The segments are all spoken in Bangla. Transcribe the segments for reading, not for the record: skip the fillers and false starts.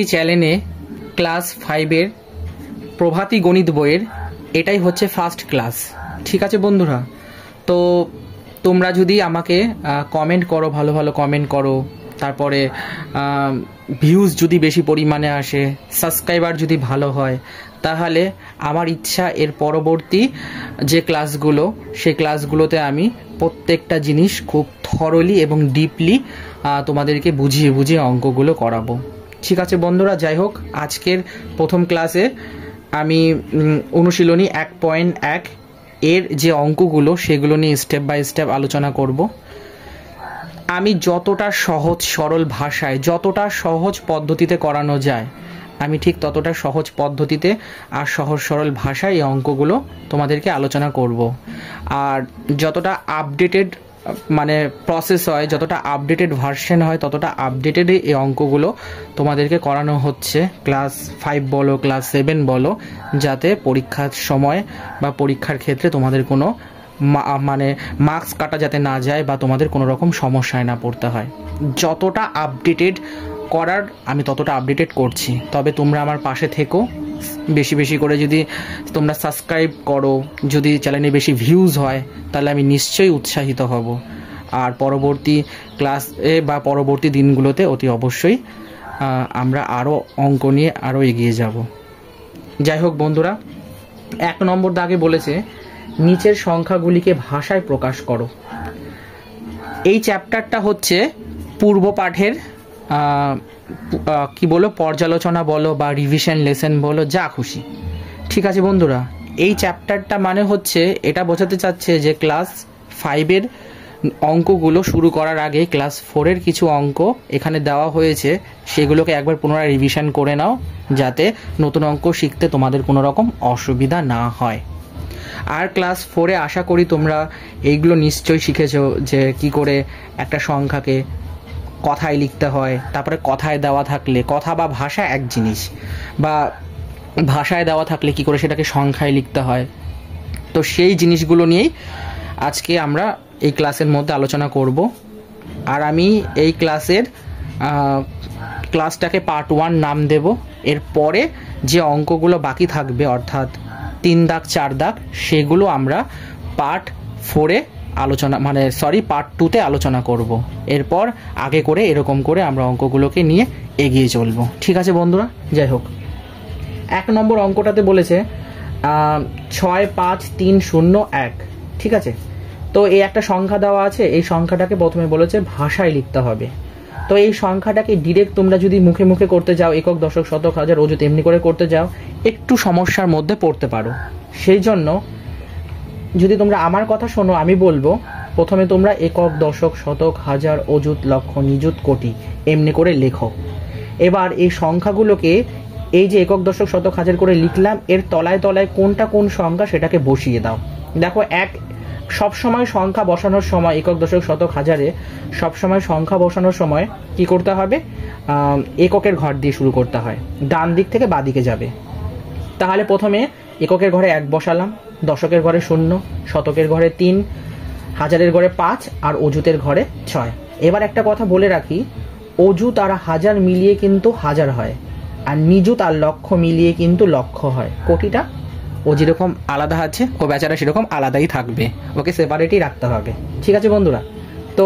এই চ্যানেলে ক্লাস 5-এর প্রভাতী গণিত বইয়ের এটাই হচ্ছে ফার্স্ট ক্লাস। ঠিক আছে বন্ধুরা, তো তোমরা যদি আমাকে কমেন্ট করো, ভালো ভালো কমেন্ট করো, তারপরে ভিউজ যদি বেশি পরিমাণে আসে, সাবস্ক্রাইবার যদি ভালো হয়, তাহলে আমার ইচ্ছা এর পরবর্তী যে ক্লাসগুলো সেই ক্লাসগুলোতে আমি প্রত্যেকটা জিনিস খুব থরলি এবং ডিপলি তোমাদেরকে বুঝিয়ে বুঝিয়ে অঙ্কগুলো করাবো। ঠিক আছে বন্ধুরা, যাই হোক, আজকের প্রথম ক্লাসে আমি অনুশীলনী 1.1 এর যে অঙ্কগুলো সেগুলো নিয়ে স্টেপ বাই স্টেপ আলোচনা করব। আমি যতটা সহজ সরল ভাষায়, যতটা সহজ পদ্ধতিতে করানো যায়, আমি ঠিক ততটা সহজ পদ্ধতিতে আর সহজ সরল ভাষায় এই অঙ্কগুলো তোমাদেরকে আলোচনা করব। আর যতটা আপডেটেড মানে প্রসেস হয়, যতটা আপডেটেড ভার্সন হয়, ততটা আপডেটেড এই অঙ্কগুলো তোমাদেরকে করানো হচ্ছে। ক্লাস 5 বলো, ক্লাস 7 বলো, যাতে পরীক্ষার সময় বা পরীক্ষার ক্ষেত্রে তোমাদের কোনো মানে মার্কস কাটা যাতে না যায় বা তোমাদের কোনো রকম সমস্যায় না পড়তে হয়। যতটা আপডেটেড করার আমি ততটা আপডেটেড করছি। তবে তোমরা আমার পাশে থেকো, বেশি বেশি করে যদি তোমরা সাবস্ক্রাইব করো, যদি চ্যানেলে বেশি ভিউজ হয়, তাহলে আমি নিশ্চয়ই উৎসাহিত হব। আর পরবর্তী ক্লাসে বা পরবর্তী দিনগুলোতে অতি অবশ্যই আমরা আরও অঙ্ক নিয়ে আরও এগিয়ে যাব। যাই হোক বন্ধুরা, 1 নম্বর দাগে বলেছে নিচের সংখ্যাগুলিকে ভাষায় প্রকাশ করো। এই চ্যাপ্টারটা হচ্ছে পূর্ব পাঠের কি বলো, পর্যালোচনা বলো বা রিভিশন লেসন বলো, যা খুশি। ঠিক আছে বন্ধুরা, এই চ্যাপ্টারটা মানে হচ্ছে এটা বোঝাতে চাচ্ছে যে ক্লাস 5-এর অঙ্কগুলো শুরু করার আগে ক্লাস 4-এর কিছু অঙ্ক এখানে দেওয়া হয়েছে, সেগুলোকে একবার পুনরায় রিভিশন করে নাও, যাতে নতুন অঙ্ক শিখতে তোমাদের কোনো রকম অসুবিধা না হয়। আর ক্লাস 4-এ আশা করি তোমরা এইগুলো নিশ্চয়ই শিখেছো, যে কি করে একটা সংখ্যাকে কথায় লিখতে হয়, তারপরে কথায় দেওয়া থাকলে, কথা বা ভাষা এক জিনিস, বা ভাষায় দেওয়া থাকলে কি করে সেটাকে সংখ্যায় লিখতে হয়। তো সেই জিনিসগুলো নিয়েই আজকে আমরা এই ক্লাসের মধ্যে আলোচনা করব। আর আমি এই ক্লাসটাকে পার্ট 1 নাম দেব। এরপরে যে অঙ্কগুলো বাকি থাকবে, অর্থাৎ 3 দাগ 4 দাগ, সেগুলো আমরা পার্ট 4-এ পার্ট 2-তে আলোচনা করব। এরপর আগে করে এরকম করে আমরা অঙ্কগুলোকে নিয়ে এগিয়ে চলবো। ঠিক আছে বন্ধুরা, যাই হোক, 1 নম্বর অঙ্কটাতে বলেছে 6, 5, 3, 0, 1। ঠিক আছে, তো এই একটা সংখ্যা দেওয়া আছে, এই সংখ্যাটাকে প্রথমে বলেছে ভাষায় লিখতে হবে। তো এই সংখ্যাটাকে ডিরেক্ট তোমরা যদি মুখে মুখে করতে যাও, একক, দশক, শতক, হাজার, অযুত এমনি করে করতে যাও, একটু সমস্যার মধ্যে পড়তে পারো। সেই জন্য যদি তোমরা আমার কথা শোনো, আমি বলবো প্রথমে তোমরা একক, দশক, শতক, হাজার, অযুত, লক্ষ, নিযুত, কোটি এমনি করে লেখো। এবার এই সংখ্যাগুলোকে, এই যে একক, দশক, শতক, হাজার করে লিখলাম, এর তলায় তলায় কোনটা কোন সংখ্যা সেটাকে বসিয়ে দাও। দেখো, সবসময় সংখ্যা বসানোর সময়, একক, দশক, শতক, হাজারে সবসময় সংখ্যা বসানোর সময় কি করতে হবে, এককের ঘর দিয়ে শুরু করতে হয়, ডান দিক থেকে বাঁ দিকে যাবে। তাহলে প্রথমে এককের ঘরে 1 বসালাম, দশকের ঘরে 0, শতকের ঘরে 3, হাজারের ঘরে 5 আর অযুতের ঘরে 6। এবার একটা কথা বলে রাখি, অযুত আর হাজার মিলিয়ে কিন্তু হাজার হয়, আর নিযুত আর লক্ষ মিলিয়ে কিন্তু লক্ষ হয়। কোটিটা ও যেরকম আলাদা আছে, ও বেচারা সেরকম আলাদাই থাকবে, ওকে সেপারেটই রাখতে হবে। ঠিক আছে বন্ধুরা, তো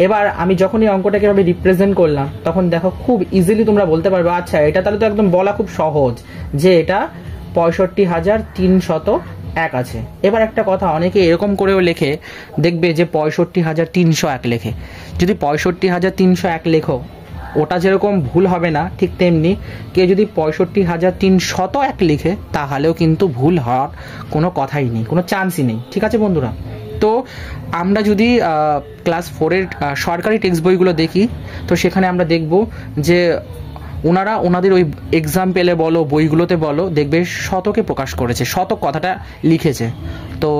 এবার আমি যখন এই অঙ্কটাকে এভাবে রিপ্রেজেন্ট করলাম, তখন দেখো খুব ইজিলি তোমরা বলতে পারবে, আচ্ছা এটা তাহলে তো একদম বলা খুব সহজ, যে এটা 65,301 আছে। এবার একটা কথা, অনেকে এরকম করেও লেখে, দেখবে যে 65,301 লেখে। যদি 65,301 লেখো, ওটা যেরকম ভুল হবে না, ঠিক তেমনি কেউ যদি 65,301 লিখে, তাহলেও কিন্তু ভুল হওয়ার কোনো কথাই নেই, কোনো চান্সই নেই। ঠিক আছে বন্ধুরা, তো আমরা যদি ক্লাস 4-এর সরকারি টেক্সট বইগুলো দেখি, তো সেখানে আমরা দেখব যে ওনাদের ওই এক্সাম্পলে বলো, বইগুলোতে বলো, দেখবে শতকে প্রকাশ করেছে, শতক কথাটা লিখেছে। তো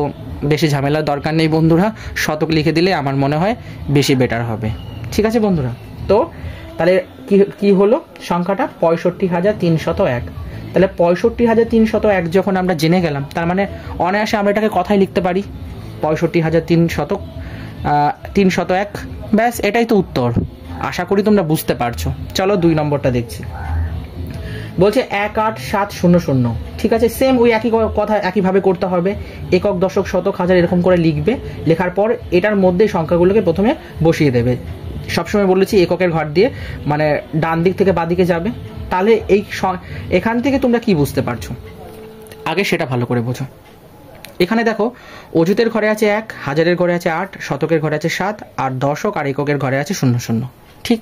বেশি ঝামেলার দরকার নেই বন্ধুরা, শতক লিখে দিলে আমার মনে হয় বেশি বেটার হবে। ঠিক আছে বন্ধুরা, তো তাহলে কি হলো সংখ্যাটা 65,301। তাহলে 65,301 যখন আমরা জেনে গেলাম, তার মানে অনায়াসে আমরা এটাকে কথায় লিখতে পারি, 65,301, ব্যাস এটাই তো উত্তর। আশা করি তোমরা বুঝতে পারছো। চলো 2 নম্বরটা দেখছি। বলছে 18700, ঠিক আছে। সেম ওই একই কথা একইভাবে করতে হবে, একক দশক শতক হাজার এরকম করে লিখবে। লেখার পর এটার মধ্যে সংখ্যাগুলোকে প্রথমে বসিয়ে দেবে। সবসময় বলেছি এককের ঘর দিয়ে মানে ডান দিক থেকে বাঁ দিকে যাবে। তাহলে এখান থেকে তোমরা কি বুঝতে পারছো আগে সেটা ভালো করে বোঝো। এখানে দেখো অযুতের ঘরে আছে 1, হাজারের ঘরে আছে 8, শতকের ঘরে আছে 7, আর দশক আর এককের ঘরে আছে 00, ঠিক।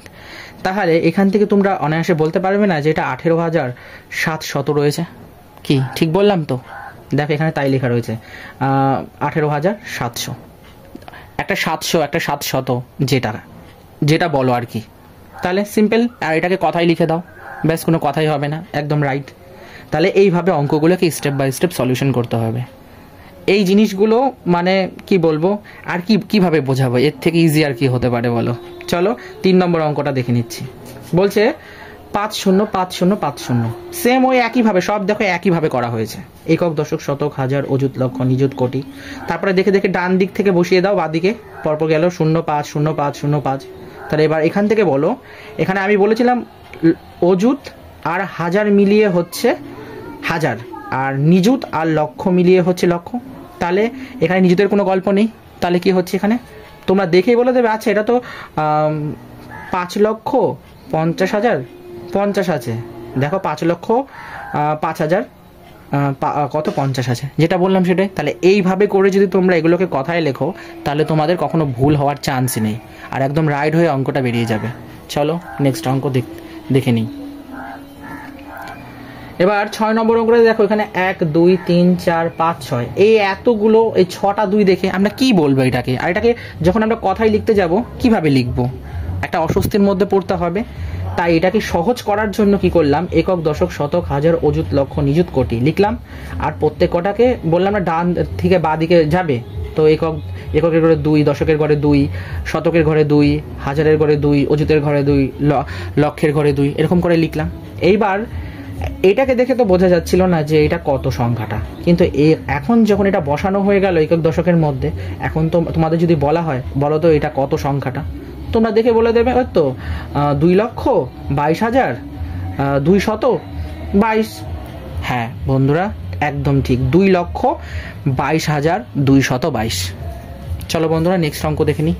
তাহলে এখান থেকে তোমরা অনায়াসে বলতে পারবে না যে এটা 18,700 রয়েছে, কি ঠিক বললাম তো? দেখো এখানে তাই লেখা রয়েছে 18,700, একটা 700 একটা 700, যেটা বলো আর কি। তাহলে সিম্পল, আর এটাকে কথাই লিখে দাও, ব্যাস, কোনো কথাই হবে না, একদম রাইট। তাহলে এইভাবে অঙ্কগুলোকে স্টেপ বাই স্টেপ সলিউশন করতে হবে। এই জিনিসগুলো মানে কি বলবো আর কিভাবে বোঝাবো, এর থেকে ইজি আর কি হতে পারে বলো। চলো 3 নম্বর অঙ্কটা দেখে নিচ্ছি। বলছে 505050, সেম ওই একইভাবে সব দেখো একইভাবে করা হয়েছে, একক দশক শতক হাজার অযুত লক্ষ নিযুত কোটি। তারপরে দেখে দেখে ডান দিক থেকে বসিয়ে দাও, বাঁ দিকে পরপর গেল 050505। তাহলে এবার এখান থেকে বলো, এখানে আমি বলেছিলাম অযুত আর হাজার মিলিয়ে হচ্ছে হাজার, আর নিযুত আর লক্ষ মিলিয়ে হচ্ছে লক্ষ। তাহলে এখানে নিযুতের কোনো গল্প নেই, তাহলে কি হচ্ছে এখানে তোমরা দেখেই বলে দেবে, আচ্ছা এটা তো 5,50,000 50 আছে। দেখো 5,05,000 কত 50 আছে, যেটা বললাম সেটাই। তাহলে এইভাবে করে যদি তোমরা এগুলোকে কথায় লেখো তাহলে তোমাদের কখনো ভুল হওয়ার চান্স নেই, আর একদম রাইট হয়ে অঙ্কটা বেরিয়ে যাবে। চলো নেক্সট অঙ্ক দেখে নিই। এবার 6 নম্বর অঙ্কটা দেখো, এখানে 1 2 3 4 5 6, এই এতগুলো, এই 6টা 2 দেখে আমরা কি বলবো এটাকে? আর এটাকে যখন আমরা কথায় লিখতে যাব কিভাবে লিখবো, একটা অস্বস্তির মধ্যে পড়তে হবে। তাই এটাকে সহজ করার জন্য কি করলাম, একক দশক শতক হাজার অযুত লক্ষ নিযুত কোটি লিখলাম, আর প্রত্যেক কটাকে বললাম না ডান থেকে বাঁ দিকে যাবে। তো এককের ঘরে 2, দশকের ঘরে 2, শতকের ঘরে 2, হাজারের ঘরে 2, অযুতের ঘরে 2, লক্ষের ঘরে 2, এরকম করে লিখলাম। এইবার এটাকে দেখে তো বোঝা যাচ্ছিল না যে এটা কত সংখ্যাটা, কিন্তু এখন যখন এটা বসানো হয়ে গেল একক দশকের মধ্যে, এখন তো তোমাদের যদি বলা হয় বলো তো এটা কত সংখ্যাটা, তোমরা দেখে বলে দেবে ওই তো 2,22,222। হ্যাঁ বন্ধুরা একদম ঠিক, 2,22,222। চলো বন্ধুরা নেক্সট অঙ্ক দেখে নিই।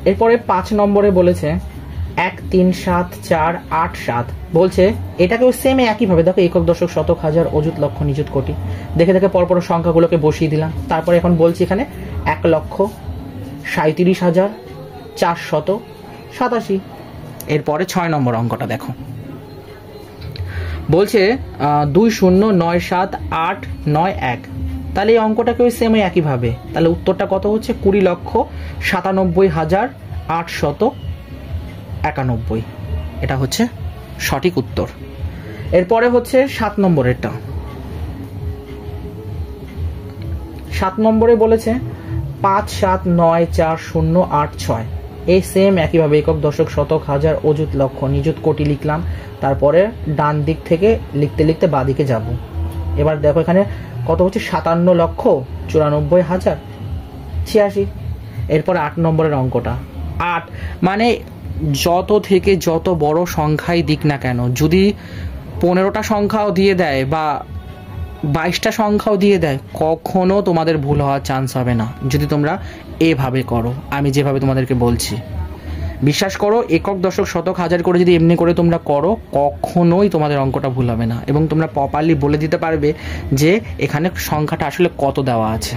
এরপরে 5 নম্বরে বলেছে 1 3 7 4 8 7, বলছে এটাকেও সেম একইভাবে দেখো, একক দশক শতক হাজার অযুত লক্ষ নিযুত কোটি দেখে দেখে পরপর সংখ্যাগুলোকে বসিয়ে দিলাম। তারপরে এখন বলছি এখানে 1,37,487। এরপরে 6 নম্বর অঙ্কটা দেখো, বলছে 20,97,891। তাহলে এই অঙ্কটাকেও সেম একইভাবে, তাহলে উত্তরটা কত হচ্ছে 20,97,891। এটা হচ্ছে সঠিক উত্তর। এরপরে হচ্ছে 7 নম্বরেরটা। 7 নম্বরে বলেছে 5,7,9,4,0,8,6, এই সেম একইভাবে একক দশক শতক হাজার অযুত লক্ষ নিযুত কোটি লিখলাম। তারপরে ডান দিক থেকে লিখতে লিখতে বাঁ দিকে যাব। এবার দেখো এখানে কত হচ্ছে 57,94,086। এরপরে 8 নম্বরের অঙ্কটা 8, মানে যত থেকে যত বড় সংখ্যাই দিক না কেন, যদি 15টা সংখ্যাও দিয়ে দেয় বা 22টা সংখ্যাও দিয়ে দেয়, কখনো তোমাদের ভুল হওয়ার চান্স হবে না যদি তোমরা এভাবে করো, আমি যেভাবে তোমাদেরকে বলছি। বিশ্বাস করো, একক দশক শতক হাজার করে যদি এমনি করে তোমরা করো, কখনোই তোমাদের অঙ্কটা ভুল হবে না, এবং তোমরা প্রপারলি বলে দিতে পারবে যে এখানে সংখ্যাটা আসলে কত দেওয়া আছে।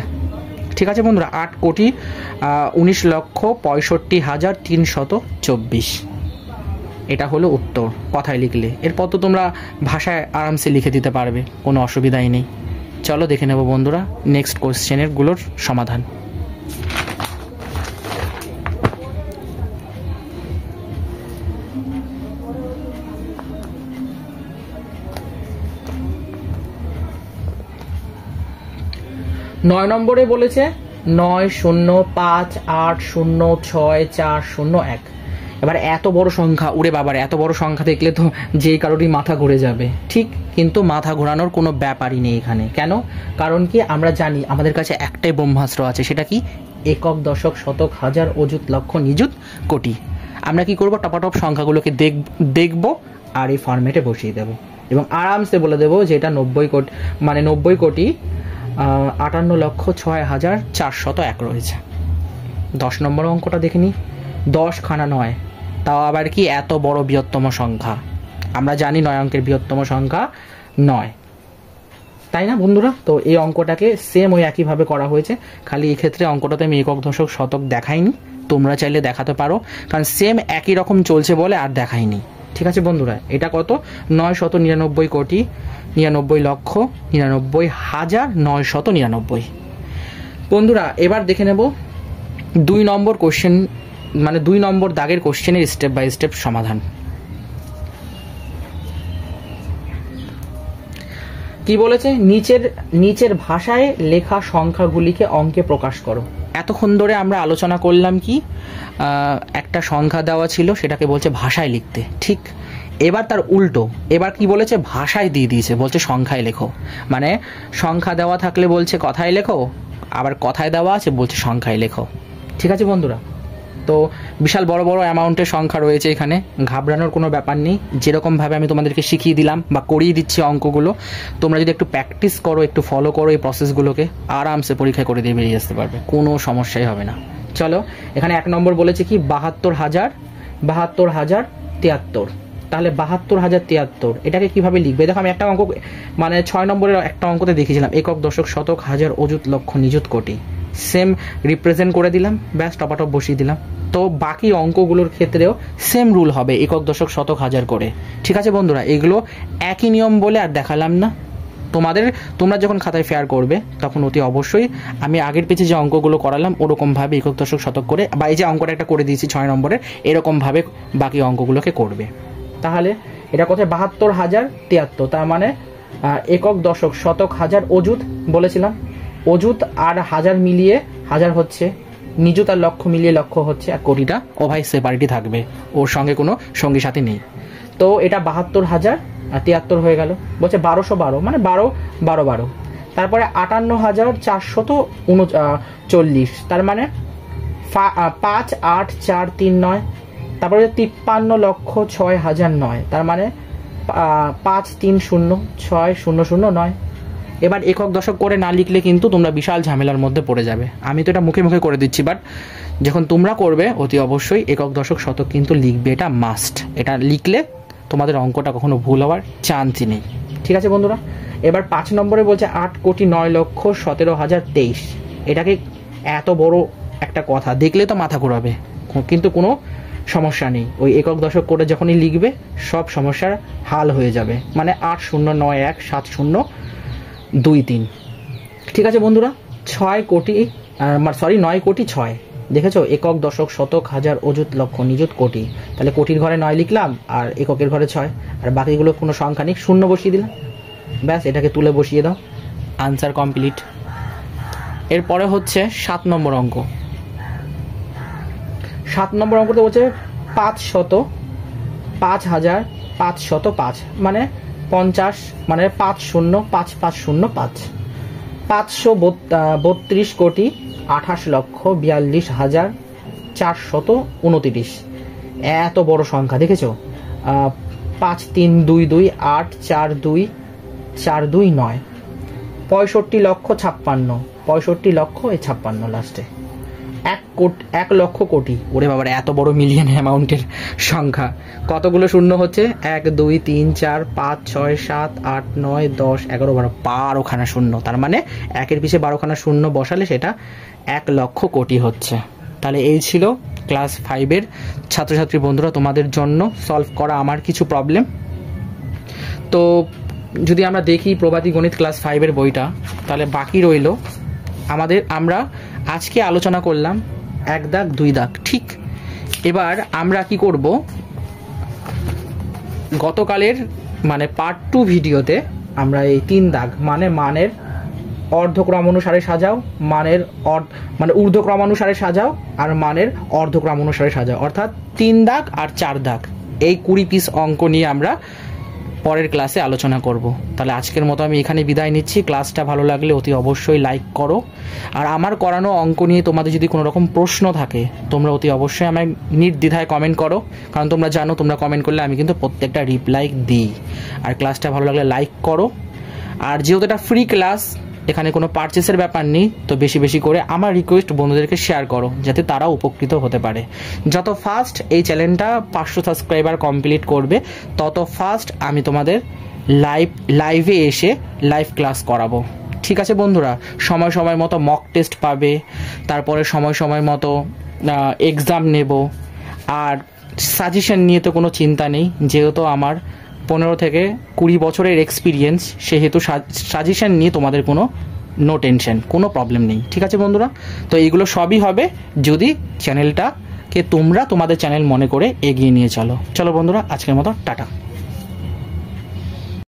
ঠিক আছে বন্ধুরা, 8,19,65,324, এটা হলো উত্তর কথায় লিখলে। এরপর তো তোমরা ভাষায় আরামসে লিখে দিতে পারবে, কোনো অসুবিধাই নেই। চলো দেখে নেব বন্ধুরা নেক্সট কোশ্চেনের গুলোর সমাধান। নয় নম্বরে বলেছে 9,0,5,8,0,6,4,0,1। এবার এত বড় সংখ্যা, উড়ে বাবার, এত বড় সংখ্যা দেখলে তো যেই কারোরই মাথা ঘুরে যাবে, ঠিক। কিন্তু মাথা ঘোরানোর কোনো ব্যাপারই নেই এখানে। কেন? কারণ কি আমরা জানি আমাদের কাছে একটাই ব্রহ্মাস্ত্র আছে, সেটা কি? একক দশক শতক হাজার অযুত লক্ষ নিযুত কোটি। আমরা কি করব, টপাটপ সংখ্যাগুলোকে দেখব আর এই ফরম্যাটে বসিয়ে দেব এবং আরামসে বলে দেবো যে এটা 90 কোটি, মানে 90,58,06,401 রয়েছে। 10 নম্বর অঙ্কটা দেখে নিই। 10 খানা 9, তাও আবার কি এত বড় বৃহত্তম সংখ্যা। আমরা জানি 9 অঙ্কের বৃহত্তম সংখ্যা 9, তাই না বন্ধুরা? তো এই অঙ্কটাকে সেম ওই একইভাবে করা হয়েছে, খালি এই ক্ষেত্রে অঙ্কটাতে আমি একক দশক শতক দেখাইনি, তোমরা চাইলে দেখাতে পারো, কারণ সেম একই রকম চলছে বলে আর দেখাইনি। ঠিক আছে বন্ধুরা, এটা কত? 999,99,99,999। বন্ধুরা এবার দেখে নেব 2 নম্বর কোশ্চেন, মানে 2 নম্বর দাগের কোশ্চেনের স্টেপ বাই স্টেপ সমাধান। কি বলেছে? নিচের ভাষায় লেখা সংখ্যাগুলিকে অঙ্কে প্রকাশ করো। এতক্ষণ ধরে আমরা আলোচনা করলাম কি, একটা সংখ্যা দেওয়া ছিল, সেটাকে বলছে ভাষায় লিখতে, ঠিক? এবার তার উল্টো, এবার কি বলেছে? ভাষায় দিয়ে দিয়েছে, বলছে সংখ্যায় লেখো। মানে সংখ্যা দেওয়া থাকলে বলছে কথায় লেখো, আবার কথায় দেওয়া আছে বলছে সংখ্যায় লেখো। ঠিক আছে বন্ধুরা? তো বিশাল বড় বড় অ্যামাউন্টের সংখ্যা রয়েছে এখানে, ঘাবড়ানোর কোনো ব্যাপার নেই। যেরকমভাবে আমি তোমাদেরকে শিখিয়ে দিলাম বা করিয়ে দিচ্ছি অঙ্কগুলো, তোমরা যদি একটু প্র্যাকটিস করো, একটু ফলো করো এই প্রসেসগুলোকে, আরামসে পরীক্ষায় করে দিয়ে বেরিয়ে আসতে পারবে, কোনো সমস্যাই হবে না। চলো, এখানে 1 নম্বর বলেছে কি 72,073। তাহলে 72,073 এটাকে কিভাবে লিখবে? দেখো আমি একটা অঙ্ক, মানে 6 নম্বরের একটা অঙ্কতে দেখিয়েছিলাম, একক দশক শতক হাজার অযুত লক্ষ নিযুত কোটি, সেম রিপ্রেজেন্ট করে দিলাম, ব্যাস টপাটপ বসিয়ে দিলাম। তো বাকি অঙ্কগুলোর ক্ষেত্রেও সেম রুল হবে, একক দশক শতক হাজার করে। ঠিক আছে বন্ধুরা, এগুলো একই নিয়ম বলে আর দেখালাম না। তোমরা যখন খাতায় ফেয়ার করবে তখন অতি অবশ্যই আমি আগের পেজে যে অঙ্কগুলো করালাম ওরকমভাবে একক দশক শতক করে, বা এই যে অঙ্কটা একটা করে দিয়েছি 6 নম্বরের, এরকমভাবে বাকি অঙ্কগুলোকে করবে। তাহলে এটা কোথায়? 72,073, তার মানে একক দশক শতক হাজার অযুত বলেছিলাম, অযুত আর হাজার মিলিয়ে হাজার হচ্ছে, নিযুত আর লক্ষ মিলিয়ে লক্ষ হচ্ছে, আর কোটিটা ওভাই সেপারেটই থাকবে, ওর সঙ্গে কোনো সঙ্গী সাথী নেই। তো এটা 72,073 হয়ে গেল। বলছে 1212, মানে 12, তারপরে 58,439, তার মানে 5,8,4,3,9, তারপরে 53,06,009, তার মানে 5,3,0,6,009। এবার একক দশক করে না লিখলে কিন্তু তোমরা বিশাল ঝামেলার মধ্যে পড়ে যাবে। আমি তো এটা মুখে মুখে করে দিচ্ছি, বাট যখন তোমরা করবে অতি অবশ্যই একক দশক শতক কিন্তু লিখবে, এটা মাস্ট। এটা লিখলে তোমাদের অঙ্কটা কখনো ভুল হওয়ার চান্সই নেই। ঠিক আছে বন্ধুরা, এবার 5 নম্বরে বলছে 8,09,17,023। এটাকে এত বড় একটা কথা দেখলে তো মাথা ঘোরাবে, কিন্তু কোনো সমস্যা নেই, ওই একক দশক করে যখনই লিখবে সব সমস্যার হাল হয়ে যাবে। মানে 8,091,70,23। ঠিক আছে বন্ধুরা, 9 কোটি 6, দেখেছো? একক দশক শতক হাজার অযুত লক্ষ নিযুত কোটি, তাহলে কোটির ঘরে 9 লিখলাম আর এককের ঘরে 6, আর বাকিগুলো কোনো সংখ্যা নেই, শূন্য বসিয়ে দিলাম, ব্যাস এটাকে তুলে বসিয়ে দাও, আনসার কমপ্লিট। এরপরে হচ্ছে 7 নম্বর অঙ্ক। 7 নম্বর অঙ্কতে বলছে 5,505,505, মানে 50, মানে 50,5505, 532,42,42,429। এত বড় সংখ্যা দেখেছো? 5,3,2,2,8,4,2,4,2,9, 65,56,56 লাস্টে 1 লক্ষ কোটি। ওরে বাবার, এত বড় মিলিয়ন অ্যামাউন্টের সংখ্যা, কতগুলো শূন্য হচ্ছে? 1 2 3 4 5 6 7 8 9 10 11 12, 12খানা শূন্য, তার মানে একের পিছে 12খানা শূন্য বসালে সেটা 1 লক্ষ কোটি হচ্ছে। তাহলে এই ছিল ক্লাস 5-এর ছাত্রছাত্রী বন্ধুরা তোমাদের জন্য সলভ করা আমার কিছু প্রবলেম। তো যদি আমরা দেখি প্রভাতী গণিত ক্লাস 5-এর বইটা, তাহলে বাকি রইল আমরা আজকে আলোচনা করলাম 1 দাগ 2 দাগ, ঠিক? এবার আমরা কি করব, গতকালের মানে পার্ট 2 ভিডিওতে আমরা এই 3 দাগ, মানে মানের অর্ধক্রম অনুসারে সাজাও, মানে ঊর্ধ্বক্রম অনুসারে সাজাও, আর মানের অর্ধক্রম অনুসারে সাজাও, অর্থাৎ 3 দাগ আর 4 দাগ, এই 20 পিস অঙ্ক নিয়ে আমরা পরের ক্লাসে আলোচনা করব। তাহলে আজকের মতো আমি এখানে বিদায় নিচ্ছি। ক্লাসটা ভালো লাগলে অতি অবশ্যই লাইক করো। আর আমার করানো অঙ্ক নিয়ে তোমাদের যদি কোনো রকম প্রশ্ন থাকে তোমরা অতি অবশ্যই আমায় নির্দ্বিধায় কমেন্ট করো, কারণ তোমরা জানো তোমরা কমেন্ট করলে আমি কিন্তু প্রত্যেকটা রিপ্লাই দিই। আর ক্লাসটা ভালো লাগলে লাইক করো। আর যেহেতু এটা ফ্রি ক্লাস, এখানে কোনো পারচেসের ব্যাপার নেই, তো বেশি বেশি করে আমার রিকোয়েস্ট বন্ধুদেরকে শেয়ার করো যাতে তারাও উপকৃত হতে পারে। যত ফাস্ট এই চ্যানেলটা 500 সাবস্ক্রাইবার কমপ্লিট করবে তত ফাস্ট আমি তোমাদের লাইভে এসে লাইভ ক্লাস করাবো। ঠিক আছে বন্ধুরা, সময় সময় মতো মক টেস্ট পাবে, তারপরে সময় সময় মতো এক্সাম নেব। আর সাজেশন নিয়ে তো কোনো চিন্তা নেই, যেহেতু আমার 15 থেকে 20 বছরের এক্সপিরিয়েন্স, সেহেতু সাজেশন নিয়ে তোমাদের কোনো নো টেনশন, কোনো প্রবলেম নেই। ঠিক আছে বন্ধুরা, তো এইগুলো সবই হবে যদি চ্যানেলটাকে তোমরা তোমাদের চ্যানেল মনে করে এগিয়ে নিয়ে চলো। চলো বন্ধুরা, আজকের মতো টাটা।